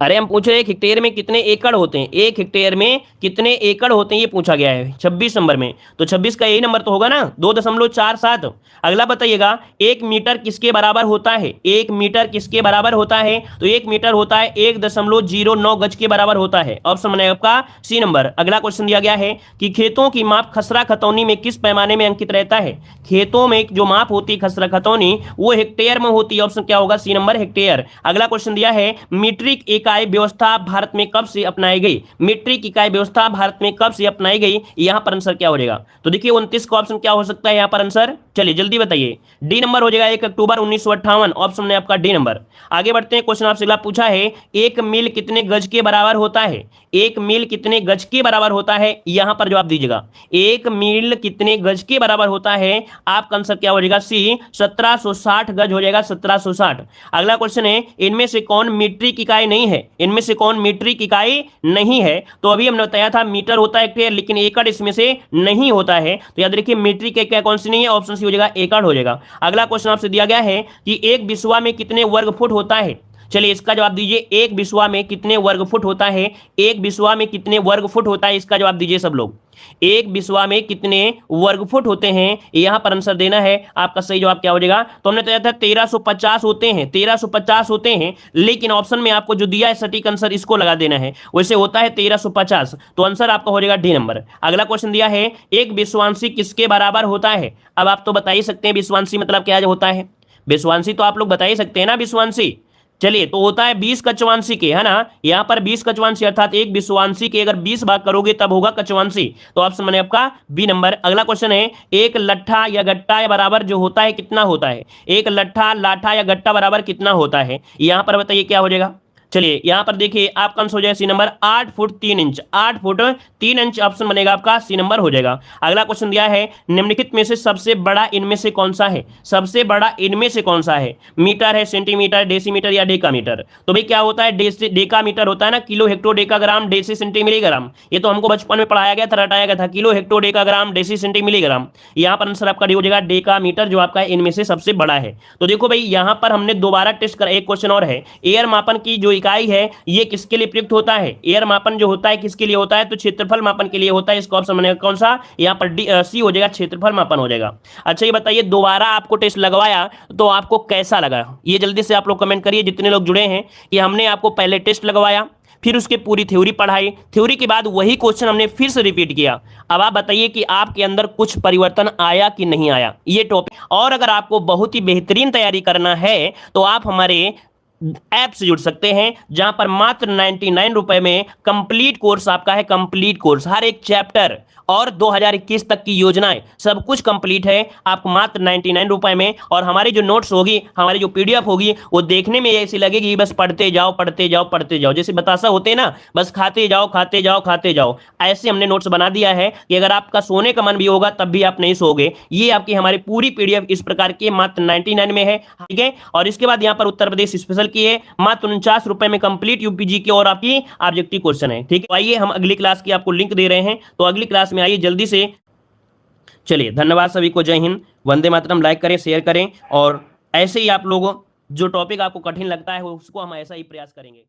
अरे हम पूछ रहे हैं 1 हेक्टेयर में कितने एकड़ होते हैं, 1 हेक्टेयर में कितने एकड़ होते हैं ये पूछा गया है 26 नंबर में। तो 26 का यही नंबर तो होगा ना, 2.47। अगला बताइएगा 1 मीटर किसके बराबर होता है? 1 मीटर किसके बराबर होता है? तो 1 मीटर होता है 1.09 गज के बराबर होता है। ऑप्शन बनेगा आपका सी नंबर। अगला क्वेश्चन दिया गया है कि खेतों की माप खसरा खतौनी में किस पैमाने में अंकित रहता है? खेतों में जो माप होती है खसरा खतौनी वो हेक्टेयर में होती है। ऑप्शन क्या होगा, सी नंबर हेक्टेयर। अगला क्वेश्चन दिया है मीट्रिक इकाई व्यवस्था भारत में कब से अपनाई गई? मीट्रिक इकाई व्यवस्था भारत में कब से अपनाई गई, यहां पर आंसर क्या हो जाएगा। तो देखिए 29 का ऑप्शन क्या हो सकता है यहां पर आंसर, चलिए जल्दी बताइए। डी नंबर हो जाएगा 1 अक्टूबर 1958। ऑप्शन में आपका डी नंबर। आगे बढ़ते हैं, क्वेश्चन आपसे अगला पूछा है 1 मील कितने गज के बराबर होता है? 1 मील कितने गज के बराबर होता है, यहां पर जवाब दीजिएगा। 1 मील कितने गज के बराबर होता है, आपका आंसर क्या हो जाएगा, सी 1760 गज हो जाएगा, 1760। अगला क्वेश्चन है इनमें से कौन मीट्रिक इकाई नहीं है? इनमें से कौन मीट्रिक इकाई नहीं है? तो अभी हमने बताया था मीटर होता है हेक्टेयर, लेकिन एकड़ इसमें से नहीं होता है। तो याद रखिए मीट्रिक इकाई कौन सी नहीं है, ऑप्शन सी हो जाएगा एकड़ हो जाएगा। अगला क्वेश्चन आपसे दिया गया है कि एक बिस्वा में कितने वर्ग फुट होता है? चलिए इसका जवाब दीजिए, एक बिस्वा में कितने वर्ग फुट होता है? एक बिस्वा में कितने वर्ग फुट होता है, इसका जवाब दीजिए सब लोग। एक बिस्वा में कितने वर्ग फुट होते हैं, यहां पर आंसर देना है। आपका सही जवाब क्या हो जाएगा, तो हमने बताया था 1350 होते हैं, 1350 होते हैं, लेकिन ऑप्शन में आपको जो दिया है सटीक आंसर इसको लगा देना है, वैसे होता है 1350। तो आंसर आपका हो जाएगा डी नंबर। अगला क्वेश्चन दिया है एक विश्वांशी किसके बराबर होता है? अब आप तो बता ही सकते हैं विश्वांशी मतलब क्या होता है। विश्वांशी तो आप लोग बता ही सकते हैं ना, विश्वांशी चलिए, तो होता है 20 कचवांशी के, है ना। यहाँ पर 20 कचवांशी अर्थात एक विश्वांशी के अगर 20 भाग करोगे तब होगा कचवांशी। तो ऑप्शन बने आपका बी नंबर। अगला क्वेश्चन है, एक लट्ठा या गट्टा या बराबर जो होता है कितना होता है? एक लट्ठा, लाठा या गट्टा बराबर कितना होता है? यहाँ पर बताइए क्या हो जाएगा। चलिए, यहां पर देखिए आपका आंसर हो जाएगा C number 8 foot 3 inch. 8 foot 3 inch option बनेगा आपका सी नंबर हो जाएगा। अगला क्वेश्चन दिया है, निम्नलिखित में से सबसे बड़ा इनमें से कौन सा है? सबसे बड़ा इनमें से कौन सा है? मीटर है, सेंटीमीटर, डेसीमीटर या डेकामीटर? तो भाई क्या होता है, डेकामीटर होता है ना, kilo hecto decagram deci centi milligram. ये तो हमको बचपन में पढ़ाया गया था, रटाया गया था, kilo hecto decagram deci centi milligram. यहाँ पर आंसर आपका डी हो जाएगा डेकामीटर, जो आपका इनमें से सबसे बड़ा है। तो देखो भाई यहाँ पर हमने दोबारा टेस्ट कर, एक क्वेश्चन और है, एयर मापन की जो इकाई है ये किसके लिए प्रयुक्त होता है? एयर मापन जो होता है किसके लिए होता है? तो क्षेत्रफल मापन के लिए होता है। इसका ऑप्शन बनेगा कौन सा? यहाँ पर सी हो जाएगा, क्षेत्रफल मापन हो जाएगा। अच्छा ये बताइए, दोबारा आपको टेस्ट लगवाया तो आपको कैसा लगा? ये जल्दी से आप लोग कमेंट करिए, जितने लोग जुड़े हैं, कि हमने आपको पहले टेस्ट लगवाया, फिर उसके पूरी थ्योरी पढ़ाई, थ्योरी के बाद वही क्वेश्चन हमने फिर से रिपीट किया। अब आप बताइए कि आपके अंदर कुछ परिवर्तन आया कि नहीं आया ये टॉपिक। और अगर आपको बहुत ही बेहतरीन तैयारी करना है तो आप हमारे ऐप से जुड़ सकते हैं, जहां पर मात्र 99 रुपए में कंप्लीट कोर्स आपका है। कंप्लीट कोर्स, हर एक चैप्टर और 2021 तक की योजनाएं सब कुछ कंप्लीट है आपको मात्र 99 रुपए में। और हमारी जो नोट्स होगी, हमारी जो पीडीएफ होगी, वो देखने में ऐसी लगेगी बस पढ़ते जाओ पढ़ते जाओ पढ़ते जाओ, जैसे बतासा होते हैं ना, बस खाते जाओ खाते जाओ खाते जाओ। ऐसे हमने नोट्स बना दिया है कि अगर आपका सोने का मन भी होगा तब भी आप नहीं सोओगे। ये आपकी हमारी पूरी पीडीएफ इस प्रकार की मात्र 99 में है, ठीक है। और इसके बाद यहाँ पर उत्तर प्रदेश स्पेशल की है, मात्र 49 रुपए में कंप्लीट यूपीजी की और आपकी ऑब्जेक्टिव क्वेश्चन है, ठीक है। आइए हम अगली क्लास की आपको लिंक दे रहे हैं, तो अगली क्लास में आइए जल्दी से। चलिए, धन्यवाद सभी को, जय हिंद, वंदे मातरम। लाइक करें, शेयर करें, और ऐसे ही आप लोगों जो टॉपिक आपको कठिन लगता है उसको हम ऐसा ही प्रयास करेंगे।